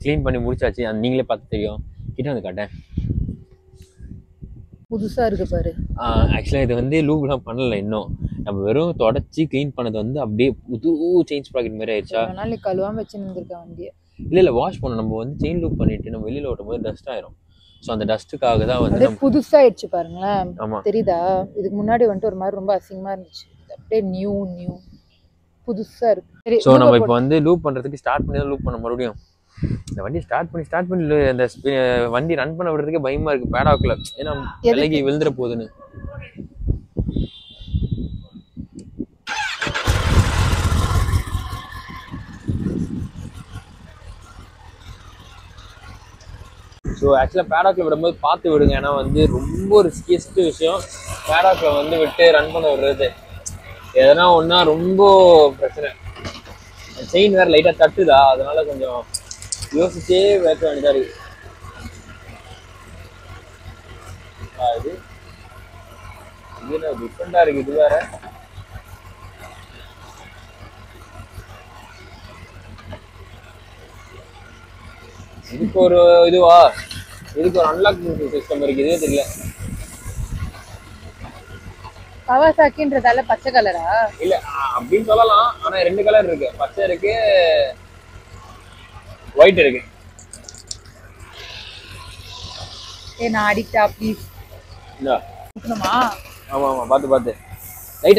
க்ளீன் பண்ணி முடிச்சாச்சு. நீங்களே பார்த்து தெரியும். கிட்ட வந்து காட்டேன், புதுசாக இருக்கு பாரு. ஆக்சுவலாக இது வந்து லூப்லாம் பண்ணலை இன்னும். நம்ம வெறும் தொடச்சி க்ளீன் பண்ணது வந்து அப்படியே புது செயின் ஸ்ப்ராக்கெட் மாதிரி ஆயிடுச்சா. நாளைக்கு கழுவாமல் வச்சுருந்துருக்கேன் வண்டியை. இல்லை வாஷ் பண்ணணும். நம்ம வந்து செயின் லூப் பண்ணிட்டு நம்ம வெளியில் ஓட்டும் போது டஸ்ட் ஆயிரும். ஸோ அந்த டஸ்ட்டுக்காக தான் வந்து புதுசாகிடுச்சு பாருங்களேன். ஆமாம், தெரியுதா? இதுக்கு முன்னாடி வந்துட்டு ஒரு மாதிரி ரொம்ப அசிங்கமாக இருந்துச்சு. அப்படியே நியூ புதுசாக இருக்கு. ஸோ நம்ம இப்போ வந்து லூப் பண்ணுறதுக்கு ஸ்டார்ட் பண்ணி தான் லூப் பண்ண மறுபடியும். இந்த வண்டி ஸ்டார்ட் பண்ணி அந்த வண்டி ரன் பண்ண விடுறதுக்கே பயமா இருக்கு பேடாக்ல. ஏன்னா விலகி விழுந்துட போகுதுன்னு. ஸோ ஆக்சுவலாக பேடாக்ல விடும்போது பார்த்து விடுங்க. ஏன்னா வந்து ரொம்ப ரிஸ்கியஸ்ட் விஷயம் பேடாக்ல வந்து விட்டு ரன் பண்ண விடுறது. எதனா ஒன்றா ரொம்ப பிரச்சனை. செயின் வேறு லைட்டாக தட்டுதா, அதனால கொஞ்சம் யோசிச்சே வைக்க வேண்டியதா இருக்கு. இது டிஃப்ரெண்டா இருக்கு. இது வேற இதுக்கு ஒரு இதுவா, இதுக்கு ஒரு அன்லாக் சிஸ்டம் இருக்கு, இதுவே தெரியல. கவாசாக்கின்றதால பச்சை கலரா? இல்ல அப்படின்னு சொல்லலாம். ஆனா 2 கலர் இருக்கு, பச்சை இருக்கு, ஒயிட் இருக்கு. நான் அடிக்டா ப்ளீஸ். ஆமா ஆமா, பாத்து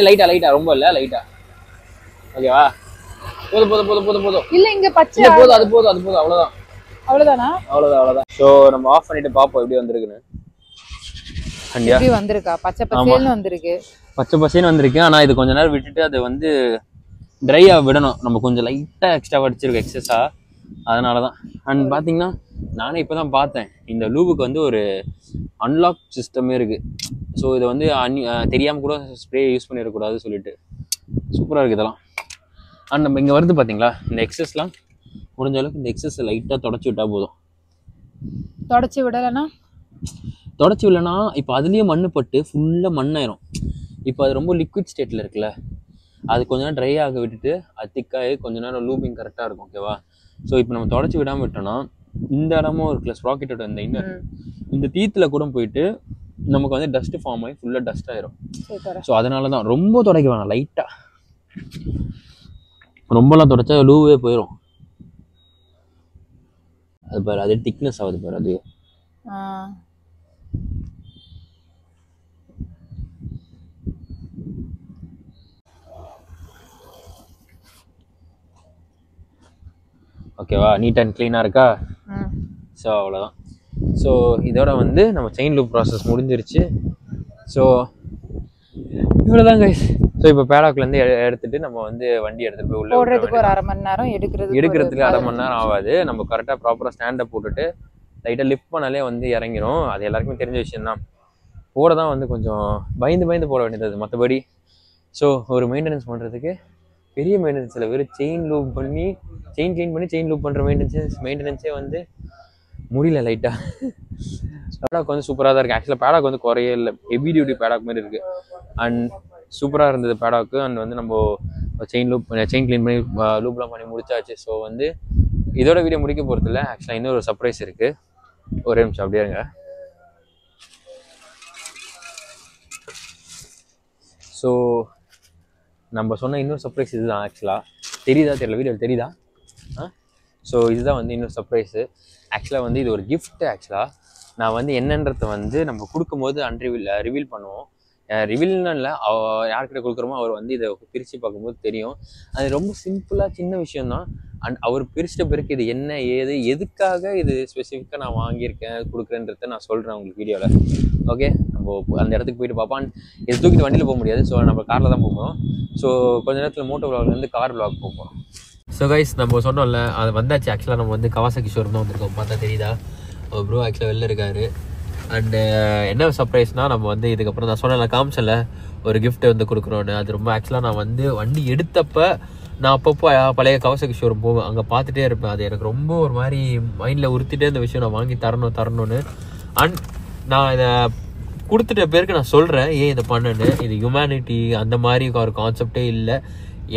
லைட்டா ரொம்ப இல்ல, லைட்டா. ஓகேவா? போதும். இல்ல இங்க பச்சை. இல்ல அது போதும் அவ்வளவுதானா? அவ்வளவுதான். சோ நம்ம ஆஃப் பண்ணிட்டு பாப்போம் எப்படி வந்திருக்குன்னு. எப்படி வந்திருக்கா? பச்சை பசேல்னு வந்திருக்கு. பச்சை பசேல்னு வந்திருக்கு. ஆனா இது கொஞ்ச நேரம் விட்டுட்டு அது வந்து ட்ரையா விடணும். நம்ம கொஞ்சம் லைட்டா எக்ஸ்ட்ரா அடிச்சிருக்கோம் எக்ஸஸா, அதனாலதான். அண்ட் பாத்தீங்கன்னா நானே இப்பதான் பார்த்தேன், இந்த லூபுக்கு வந்து ஒரு அன்லாக் சிஸ்டமே இருக்கு. ஸோ இதை வந்து தெரியாம கூட ஸ்ப்ரே யூஸ் பண்ணிடக்கூடாது சொல்லிட்டு சூப்பரா இருக்கு இதெல்லாம். அண்ட் நம்ம இங்க வருது பாத்தீங்களா, இந்த எக்ஸஸ்லாம் முடிஞ்ச அளவுக்கு இந்த எக்ஸஸ் லைட்டா தொடச்சி விட்டா போதும். தொடச்சி விடலைன்னா இப்போ அதுலயே மண்ணு பட்டு ஃபுல்லா மண்ணாயிரும். இப்போ அது ரொம்ப லிக்விட் ஸ்டேட்ல இருக்குல்ல, அது கொஞ்ச நேரம் ட்ரை ஆக விட்டுட்டு அது திக்காகி கொஞ்ச நேரம் லூபிங் கரெக்டாக இருக்கும். ஓகேவா? ஸோ இப்போ நம்ம தொடச்சி விடாமல் விட்டோம்னா இந்த இடமும் இருக்குல்ல, ஸ்ப்ராக்கெட்டோட இந்த தீத்துல கூட போயிட்டு நமக்கு வந்து டஸ்ட் ஃபார்ம் ஆகி ஃபுல்லாக டஸ்ட் ஆயிரும். ஸோ அதனால தான் ரொம்ப துடைக்க வேணாம், லைட்டாக. ரொம்பலாம் துடைச்சா லூவே போயிடும். அது பாரு, அது திக்னஸ் ஆகுது பாரு. அது ஓகேவா? நீட் அண்ட் க்ளீனாக இருக்கா? ஸோ அவ்வளோதான். ஸோ இதோட வந்து நம்ம செயின் லூப் ப்ராசஸ் முடிஞ்சிருச்சு. ஸோ இவ்வளோதான் கைஸ். ஸோ இப்போ பேடாக்லேருந்து எடுத்துட்டு நம்ம வந்து வண்டி எடுத்துகிட்டு போய் உள்ள போடுறதுக்கு ஒரு 1/2 மணி நேரம், எடுக்கிறதுக்கு 1/2 மணி நேரம் ஆகாது. நம்ம கரெக்டாக ப்ராப்பராக ஸ்டாண்டை போட்டுட்டு லைட்டாக லிஃப்ட் பண்ணாலே வந்து இறங்கிரும். அது எல்லாருக்குமே தெரிஞ்ச விஷயம்தான். போட தான் வந்து கொஞ்சம் பயந்து போட வேண்டியது மற்றபடி. ஸோ ஒரு மெயின்டெனன்ஸ் பண்ணுறதுக்கு பெரிய மெயின்டெனன்ஸ் இல்லை, வெறும் செயின் லூப் பண்ணி செயின் க்ளீன் பண்ணி செயின் லூப் பண்ணுற மெயின்டெனன்ஸே வந்து முடியல. லைட்டாக பேடாக் வந்து சூப்பராக தான் இருக்குது. ஆக்சுவலாக பேடாக் வந்து குறையே இல்லை, ஹெவி டியூட்டி பேடாக் மாதிரி இருக்குது. அண்ட் சூப்பராக இருந்தது பேடாக்கு. அண்ட் வந்து நம்ம செயின் க்ளீன் பண்ணி லூப்லாம் பண்ணி முடிச்சாச்சு. ஸோ வந்து இதோட வீடியோ முடிக்க போகிறது இல்லை. ஆக்சுவலாக இன்னொரு சர்ப்ரைஸ் இருக்குது. ஒரே நிமிஷம் அப்படியே இருங்க. ஸோ நம்ம சொன்ன இன்னொரு சர்ப்ரைஸ் இதுதான். ஆக்சுவலாக தெரியல வீடியோவில் தெரியுதா? ஸோ இதுதான் வந்து இன்னொரு சர்ப்ரைஸு. ஆக்சுவலாக வந்து இது ஒரு கிஃப்ட். ஆக்சுவலாக நான் வந்து என்னன்றதை வந்து நம்ம கொடுக்கும்போது ரிவீல் பண்ணுவோம். ரிவீல்னு இல்லை, யார்கிட்ட கொடுக்குறோமோ அவர் வந்து இதை பிரித்து பார்க்கும்போது தெரியும். அது ரொம்ப சிம்பிளாக சின்ன விஷயம்தான். அண்ட் அவர் பிரிச்சிட்ட பிறகு இது என்ன ஏது எதுக்காக இது ஸ்பெசிஃபிக்காக நான் வாங்கியிருக்கேன் கொடுக்குறேன்றதை நான் சொல்கிறேன் உங்களுக்கு வீடியோவில். ஓகே, நம்ம அந்த இடத்துக்கு போயிட்டு பார்ப்போம். இது தூக்கிட்டு வண்டியில் போக முடியாது. ஸோ நம்ம காரில் தான் போகிறோம். ஸோ கொஞ்ச நேரத்தில் மோட்டோ விளாக்லேருந்து கார் விளாக் போகிறோம். ஸோ கைஸ் நம்ம சொன்னோம்ல, அது வந்தாச்சு. ஆக்சுவலாக நம்ம வந்து கவாசாக்கி ஷோரூம் தான் வந்திருக்கோம். பார்த்தா தெரியுதா? ப்ரோ ஆக்சுவலாக வெளில இருக்காரு. அண்டு என்ன சர்ப்ரைஸ்னால், நம்ம வந்து இதுக்கப்புறம் நான் சொன்னேன் காமிச்சல ஒரு கிஃப்ட் வந்து கொடுக்குறோன்னு. அது ரொம்ப ஆக்சுவலாக நான் வந்து வண்டி எடுத்தப்போ நான் அப்பப்போ பழைய கவாசாக்கி ஷோரூம் போவேன், அங்கே பார்த்துட்டே இருப்பேன். அது எனக்கு ரொம்ப ஒரு மாதிரி மைண்டில் உறுத்திட்டே இந்த விஷயம் நான் வாங்கி தரணும்னு. அண்ட் நான் இதை கொடுத்துட்ட பேருக்கு நான் சொல்கிறேன் ஏன் இதை பண்ணுன்னு. இது ஹியூமனிட்டி அந்த மாதிரி ஒரு கான்செப்டே இல்லை.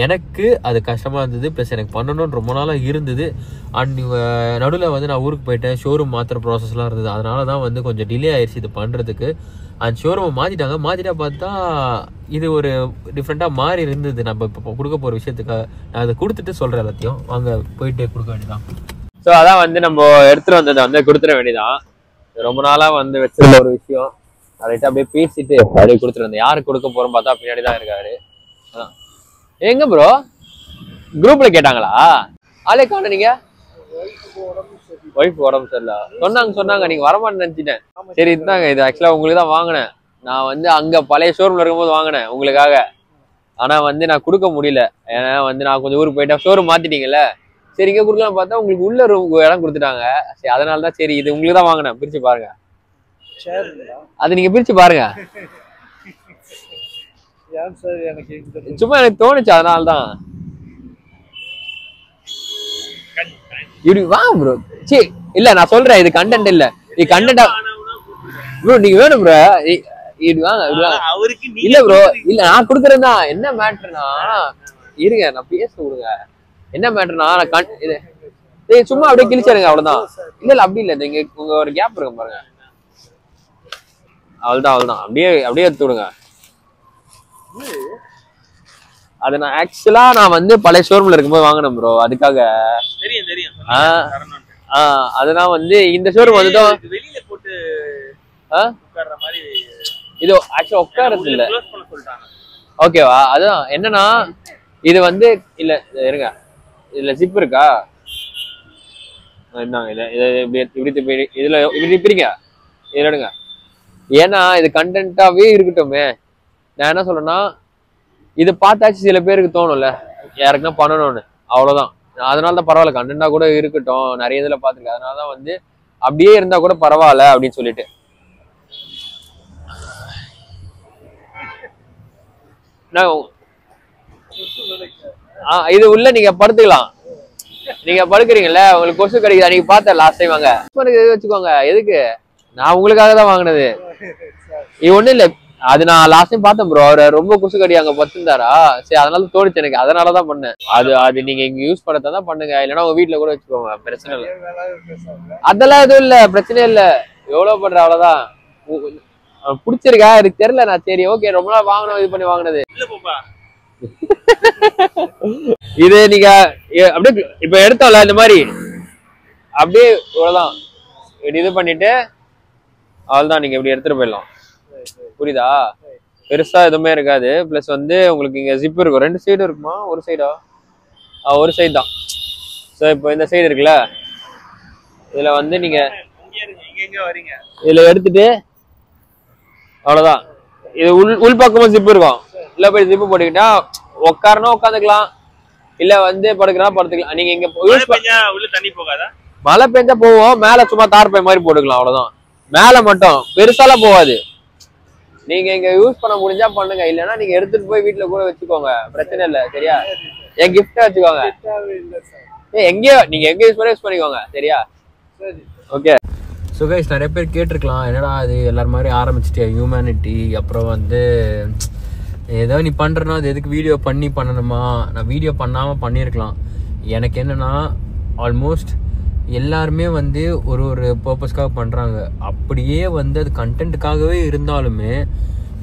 எனக்கு அது கஷ்டமாக இருந்தது, ப்ளஸ் எனக்கு பண்ணணும்னு ரொம்ப நாளாக இருந்தது. அண்ட் நடுவில் வந்து நான் ஊருக்கு போயிட்டேன், ஷோரூம் மாற்றுற ப்ராசஸ்லாம் இருந்தது. அதனால தான் வந்து கொஞ்சம் டிலே ஆயிடுச்சு இது பண்ணுறதுக்கு. அந்த ஷோரூமை மாற்றிட்டா பார்த்தா இது ஒரு டிஃப்ரெண்ட்டாக மாறி இருந்தது. நம்ம இப்போ கொடுக்க போகிற விஷயத்துக்காக நான் அதை கொடுத்துட்டு சொல்கிறேன் எல்லாத்தையும். வாங்க போயிட்டு கொடுக்க வேண்டியதான். ஸோ அதான் வந்து நம்ம எடுத்துகிட்டு வந்ததை வந்து கொடுத்துட வேண்டியதான். ரொம்ப நாளாக வந்து வச்சிருந்த ஒரு விஷயம், அதை அப்படியே பேசிட்டு அப்படியே கொடுத்துட்டு வந்தேன். யாருக்கு கொடுக்க போகிறோம் பார்த்தா பின்னாடி தான் இருக்காரு. அதான் எங்க ப்ரோ குரூப்ல கேட்டாங்களா? ஆளே காண. நீங்க ஒய்ஃப் உடம்பு சரியில்லை சொன்னாங்க நீங்க வரமாட்டேன்னு நினைச்சிட்டேன். சரி இருந்தாங்க, இது ஆக்சுவலா உங்களுக்கு தான் வாங்கினேன். நான் வந்து அங்க பழைய ஷோரூம்ல இருக்கும்போது வாங்கினேன் உங்களுக்காக. ஆனா வந்து நான் கொடுக்க முடியல, ஏன்னா வந்து நான் கொஞ்சம் ஊருக்கு போயிட்டேன். ஷோரூம் மாத்திட்டீங்கல்ல, சரி இங்க கொடுக்கலாம் பார்த்தா உங்களுக்கு உள்ள இடம் கொடுத்துட்டாங்க. சரி அதனாலதான் சரி இது உங்களுக்கு தான் வாங்கினேன், பிரிச்சு பாருங்க. அது நீங்க பிரிச்சு பாருங்க. சும்மா எனக்கு தோணுச்சு, அதனால்தான். இப்படி வா ப்ரோ. சரி இல்ல நான் சொல்றேன், இது கண்டென்ட் இல்ல, இது கண்டென்ட் ப்ரோ. நீங்க வேணும் ப்ரோ, இது வாங்க இல்ல ப்ரோ. இல்ல நான் குடுக்கறேன்னா என்ன மேட்டர்னா, இருங்க நான் பேச கொடுங்க. என்ன மேட்டர்னா இது சும்மா அப்படியே கிழிச்சாருங்க அவ்வளவுதான். இல்ல அப்படி இல்ல, நீங்க உங்க ஒரு கேப் இருக்கு பாருங்க, அவ்வளவுதான் அப்படியே எடுத்து விடுங்க. அது நான் ஆக்சுவலா நான் வந்து பழைய ஷோரூம்ல இருக்கும்போது வாங்கினேன் ப்ரோ, அதுக்காக. தெரியும். அதெல்லாம் வந்து இந்த ஷோரூம் வந்துட்டோம் வெளியில போட்டு உட்கார்ற மாதிரி. இது ஆக்சுவலா உட்கார்றது இல்ல, ஓகேவா? அதான் என்னன்னா இது வந்து இல்ல இருங்க, இதுல ஜிப் இருக்கா என்ன, இதுல இப்படி பிரிங்க, இதுல எடுங்க. ஏன்னா இது கண்டென்ட்டாவே இருக்கட்டுமே. நான் என்ன சொல்றேன்னா, இது பார்த்தாச்சு சில பேருக்கு தோணும்ல யாருக்குன்னா பண்ணணும்னு, அவ்வளவுதான். அதனாலதான் பரவாயில்ல, கண்டென்ட்டா கூட இருக்கட்டும், நிறைய இதுல பாத்துருக்கேன். அதனாலதான் வந்து அப்படியே இருந்தா கூட பரவாயில்ல அப்படின்னு சொல்லிட்டு. இது உள்ள நீங்க படுத்துக்கலாம், நீங்க படுக்கிறீங்கல்ல, உங்களுக்கு கொசு கிடைக்குது. நீங்க பார்த்தேன் லாஸ்ட் டைம் வாங்க வச்சுக்கோங்க. எதுக்கு? நான் உங்களுக்காக தான் வாங்கினது. இது ஒண்ணும் இல்ல, அது நான் லாஸ்ட் டைம் பார்த்தேன் ப்ரோ, அவரை ரொம்ப கொசு கடி அங்க பத்துந்தாரா, சரி அதனால தோணுச்சு எனக்கு, அதனாலதான் பண்ணேன். அது நீங்க இங்க யூஸ் பண்ணதான் பண்ணுங்க, இல்லைன்னா உங்க வீட்டுல கூட வச்சுக்கோங்க, பிரச்சனை இல்லை. அதெல்லாம் எதுவும் இல்ல, பிரச்சனை இல்ல, எவ்வளவு பண்ற அவ்வளவுதான். பிடிச்சிருக்கா எனக்கு தெரியல, நான் சரி ஓகே ரொம்ப நாள் வாங்கணும் இது பண்ணி வாங்கினது. இது நீங்க அப்படியே இப்ப எடுத்தோம்ல இந்த மாதிரி அப்படியே இவ்வளவுதான் இது பண்ணிட்டு அவ்வளவுதான், நீங்க இப்படி எடுத்துட்டு போயிடலாம். புரியுதா? பெருசா எதுவுமே இருக்காது. பிளஸ் வந்து உங்களுக்கு இங்க ஜிப் இருக்கும், 2 சைடும் இருக்குமா, ஒரு சைடா? ஒரு சைடு தான். ஸோ இப்போ இந்த சைடு இருக்குல்ல, இதுல வந்து நீங்க இதுல எடுத்துட்டு அவ்வளவுதான். இது உள் பக்கமும் ஜிப் இருக்கும். இல்ல போய் ஜிப்பு போட்டுக்கிட்டா உட்காரணும் உட்காந்துக்கலாம், இல்ல வந்து படுக்கலாம் படுத்துக்கலாம். நீங்க இங்க உள்ள தண்ணி போகாதா? மழை பெஞ்சா போவோம், மேல சும்மா தார்பை மாதிரி போட்டுக்கலாம், அவ்வளவுதான். மேல மட்டும் பெருசாலாம் போகாது. நீங்க இங்க யூஸ் பண்ண முடிஞ்சா பண்ணுங்க, இல்லன்னா நீங்க எடுத்துட்டு போய் வீட்டுல கூட வச்சுக்கோங்க, பிரச்சனை இல்ல. சரியா? என் கிஃப்டா வச்சுக்கோங்க. எங்கேயோ நீங்க எங்க யூஸ் பண்ணிக்கோங்க. சரியா? ஓகே. ஸோ கைஸ், நிறைய பேர் கேட்டிருக்கலாம், என்னடா அது எல்லாரும் மாதிரி ஆரம்பிச்சிட்டே ஹியூமனிட்டி, அப்புறம் வந்து ஏதோ நீ பண்றனா அது எதுக்கு வீடியோ பண்ணணுமா? நான் வீடியோ பண்ணாம பண்ணியிருக்கலாம். எனக்கு என்னன்னா ஆல்மோஸ்ட் எல்லாருமே வந்து ஒரு பர்பஸ்க்காக பண்றாங்க. அப்படியே வந்து அது கண்டென்ட்டுக்காகவே இருந்தாலுமே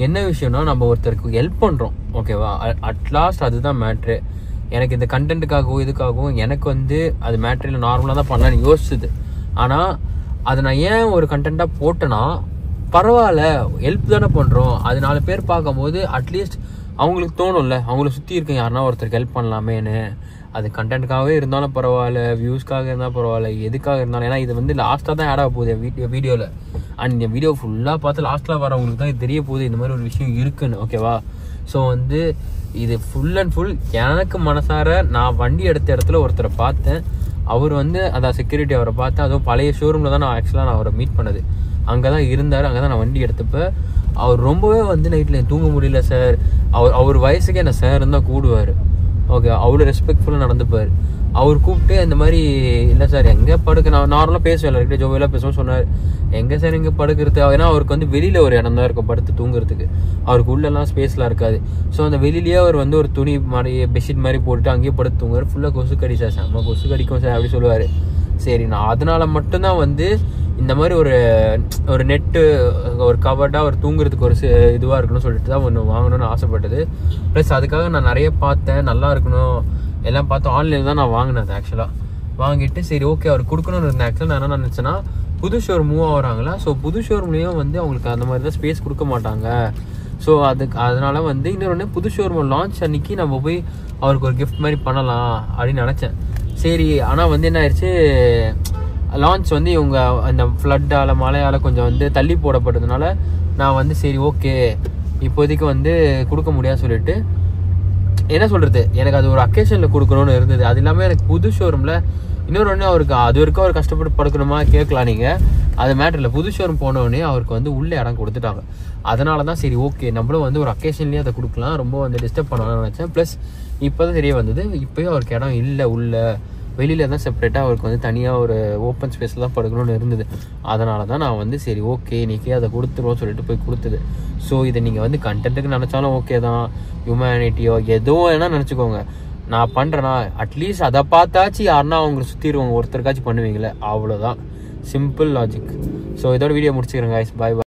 என்ன விஷயம்னா, நம்ம ஒருத்தருக்கு ஹெல்ப் பண்றோம், ஓகேவா? அட்லாஸ்ட் அதுதான் மேட்ரு. எனக்கு இந்த கண்டென்ட்டுக்காகவும் இதுக்காகவும் எனக்கு வந்து அது மேட்ரில் நார்மலாக தான் பண்ணலான்னு யோசிச்சுது. ஆனால் அதை நான் ஏன் ஒரு கண்டென்ட்டாக போட்டேன்னா, பரவாயில்ல ஹெல்ப் தானே பண்ணுறோம், அது 4 பேர் பார்க்கும்போது அட்லீஸ்ட் அவங்களுக்கு தோணும்ல, அவங்கள சுற்றி இருக்க யாருன்னா ஒருத்தருக்கு ஹெல்ப் பண்ணலாமேன்னு. அது கண்டென்ட்டுக்காகவே இருந்தாலும் பரவாயில்ல, வியூஸ்க்காக இருந்தாலும் பரவாயில்ல, எதுக்காக இருந்தாலும். ஏன்னா இது வந்து லாஸ்ட்டாக தான் ஆட் ஆக போகுது வீடியோவில். அண்ட் இந்த வீடியோ ஃபுல்லாக பார்த்து லாஸ்ட்டில் வரவங்களுக்கு தான் இது தெரிய போகுது இந்த மாதிரி ஒரு விஷயம் இருக்குன்னு, ஓகேவா? ஸோ வந்து இது ஃபுல் அண்ட் ஃபுல் எனக்கு மனசார நான் வண்டி எடுத்த இடத்துல ஒருத்தரை பார்த்தேன். அவர் வந்து அதான் செக்யூரிட்டி, அவரை பார்த்தேன். அதுவும் பழைய ஷோரூமில் தான் நான் அவரை மீட் பண்ணது. அங்கே தான் இருந்தார். அங்கே தான் நான் வண்டி எடுத்தப்ப அவர் ரொம்பவே வந்து நைட்டில் தூங்க முடியல சார், அவர் வயசுக்கே என்ன சார் தான் கூடுவார், ஓகே? அவ்வளோ ரெஸ்பெக்ட்ஃபுல்லாக நடந்துப்பார். அவர் கூப்பிட்டு இந்த மாதிரி இல்லை சார் எங்கே படுக்க, நான் நார்மலாக பேசுவேன், எல்லாருக்கிட்டே ஜோவியெல்லாம் பேசுவோம். சொன்னார் எங்கே சார் இங்கே படுக்கிறது? ஏன்னா அவருக்கு வந்து வெளியில் ஒரு இடம் தான் இருக்கும் படுத்து தூங்குறதுக்கு, அவருக்கு உள்ளெல்லாம் ஸ்பேஸ்லாம் இருக்காது. ஸோ அந்த வெளியிலேயே அவர் வந்து ஒரு துணி மாதிரி பெட்ஷீட் மாதிரி போட்டுட்டு அங்கேயே படுத்து தூங்குவார். ஃபுல்லாக கொசு கடி சார், செம்ம கொசு கடிக்கும் சார் அப்படி சொல்லுவார். சரி, நான் அதனால மட்டும்தான் வந்து இந்த மாதிரி ஒரு நெட்டு ஒரு கவர்டாக ஒரு தூங்குறதுக்கு ஒரு இதுவாக இருக்கணும்னு சொல்லிட்டு தான் ஒன்று வாங்கணும்னு ஆசைப்பட்டது. ப்ளஸ் அதுக்காக நான் நிறைய பார்த்தேன், நல்லா இருக்கணும் எல்லாம் பார்த்து ஆன்லைனில் தான் நான் வாங்கினேன். அது ஆக்சுவலாக வாங்கிட்டு சரி ஓகே அவர் கொடுக்கணும்னு இருந்தேன். ஆக்சுவலாக நான் என்ன நினச்சேன்னா, புது ஷோரூம் மூவ் ஆகிறாங்களா, ஸோ புது ஷோரூம்லேயும் வந்து அவங்களுக்கு அந்த மாதிரி தான் ஸ்பேஸ் கொடுக்க மாட்டாங்க. ஸோ அதனால வந்து இன்னொன்று புது ஷோரூம் லான்ச் அன்னைக்கு நம்ம போய் அவருக்கு ஒரு கிஃப்ட் மாதிரி பண்ணலாம் அப்படின்னு நினச்சேன். சரி, ஆனால் வந்து என்ன ஆயிடுச்சு, லான்ச் வந்து இவங்க அந்த ஃப்ளட்டால் மழையால் கொஞ்சம் வந்து தள்ளி போடப்பட்டதுனால நான் வந்து சரி ஓகே இப்போதைக்கு வந்து கொடுக்க முடியாது சொல்லிட்டு, என்ன சொல்கிறது, எனக்கு அது ஒரு அக்கேஷனில் கொடுக்கணும்னு இருந்தது. அது இல்லாமல் எனக்கு புது ஷோரூமில் இன்னொரு ஒன்று அவருக்கு அது வரைக்கும் அவர் கஷ்டப்பட்டு படுக்கணுமா கேட்கலாம் நீங்கள், அது மேட்டர் இல்லை. புது ஷோரூம் போனோடனே அவருக்கு வந்து உள்ளே இடம் கொடுத்துட்டாங்க. அதனால தான் சரி ஓகே நம்மளும் வந்து ஒரு அக்கேஷன்லேயே அதை கொடுக்கலாம், ரொம்ப வந்து டிஸ்டர்ப் பண்ணணும்னு நினச்சேன். ப்ளஸ் இப்போ தான் தெரிய வந்தது, இப்போயும் அவருக்கு இடம் இல்லை, உள்ள வெளியில் தான் செப்பரேட்டாக அவருக்கு வந்து தனியாக ஒரு ஓப்பன் ஸ்பேஸில் தான் படுக்கணும்னு இருந்தது. அதனால தான் நான் வந்து சரி ஓகே இன்றைக்கே அதை கொடுத்துருவோம் சொல்லிட்டு போய் கொடுத்தது. ஸோ இதை நீங்கள் வந்து கண்டென்ட்டுக்கு நினச்சாலும் ஓகே தான், ஹியூமனிட்டியோ ஏதோ வேணால் நினச்சிக்கோங்க. நான் பண்ணுறேன்னா அட்லீஸ்ட் அதை பார்த்தாச்சு யாருன்னா அவங்க சுற்றிடுவாங்க, ஒருத்தருக்காச்சும் பண்ணுவீங்களே, அவ்வளோதான். Simple logic. ஸோ இதோட வீடியோ முடிச்சுக்கிறேன் guys. Bye bye.